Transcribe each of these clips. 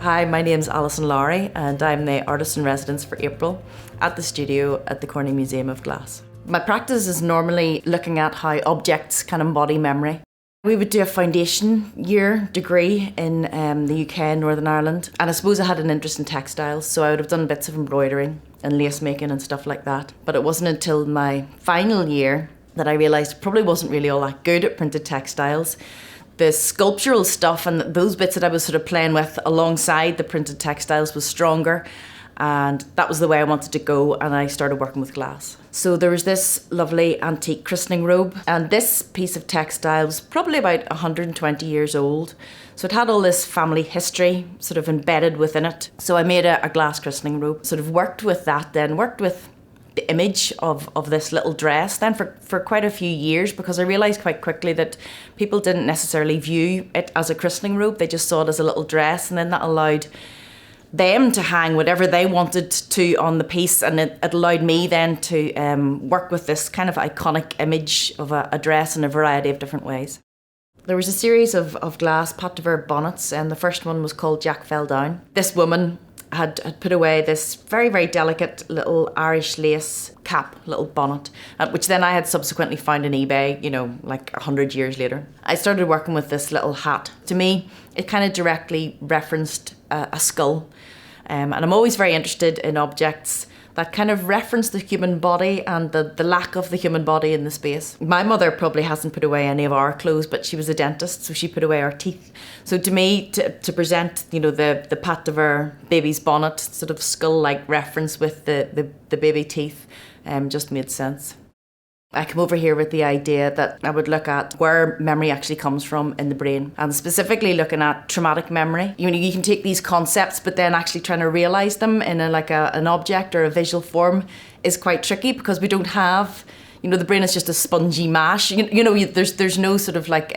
Hi, my name's Alison Lowry and I'm the artist in residence for April at the studio at the Museum of Glass. My practice is normally looking at how objects can embody memory. We would do a foundation year degree in the UK and Northern Ireland, and I suppose I had an interest in textiles, so I would have done bits of embroidering and lace making and stuff like that. But it wasn't until my final year that I realised I probably wasn't really all that good at printed textiles. The sculptural stuff and those bits that I was sort of playing with alongside the printed textiles was stronger, and that was the way I wanted to go, and I started working with glass. So there was this lovely antique christening robe, and this piece of textile was probably about 120 years old. So it had all this family history sort of embedded within it. So I made a glass christening robe, sort of worked with that then, worked with the image of this little dress then for quite a few years, because I realised quite quickly that people didn't necessarily view it as a christening robe, they just saw it as a little dress, and then that allowed them to hang whatever they wanted to on the piece, and it allowed me then to work with this kind of iconic image of a dress in a variety of different ways. There was a series of glass pâte de verre bonnets, and the first one was called Jack Fell Down. This woman had put away this very, very delicate little Irish lace cap, little bonnet, which then I had subsequently found on eBay, you know, like 100 years later. I started working with this little hat. To me, it kind of directly referenced a skull. And I'm always very interested in objects that kind of reference the human body and the lack of the human body in the space. My mother probably hasn't put away any of our clothes, but she was a dentist, so she put away our teeth. So to me, to present, you know, the pâte de verre baby's bonnet, sort of skull-like reference with the baby teeth, just made sense. I came over here with the idea that I would look at where memory actually comes from in the brain, and specifically looking at traumatic memory. You know, you can take these concepts, but then actually trying to realise them in an object or a visual form is quite tricky, because we don't have, you know, the brain is just a spongy mash. There's no sort of like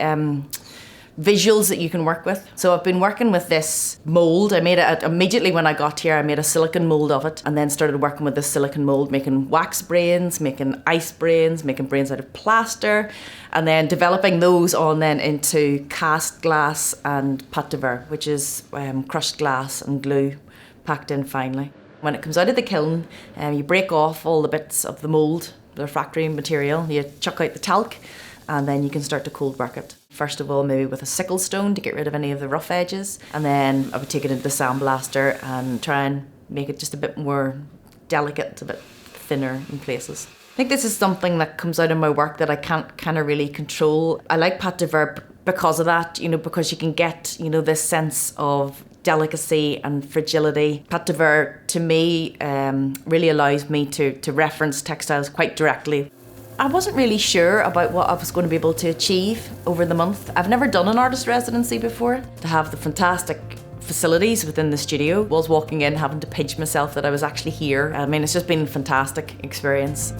visuals that you can work with. So I've been working with this mould. I made it immediately when I got here. I made a silicone mould of it, and then started working with this silicone mould, making wax brains, making ice brains, making brains out of plaster, and then developing those on then into cast glass and pâte de verre, which is crushed glass and glue packed in finely. When it comes out of the kiln, you break off all the bits of the mould, the refractory material, you chuck out the talc, and then you can start to cold work it. First of all, maybe with a sickle stone to get rid of any of the rough edges, and then I would take it into the sandblaster and try and make it just a bit more delicate, a bit thinner in places. I think this is something that comes out in my work that I can't kind of really control. I like pâte de verre because of that, you know, because you can get, you know, this sense of delicacy and fragility. Pâte de verre, to me, really allows me to reference textiles quite directly. I wasn't really sure about what I was going to be able to achieve over the month. I've never done an artist residency before. To have the fantastic facilities within the studio, was walking in having to pinch myself that I was actually here. I mean, it's just been a fantastic experience.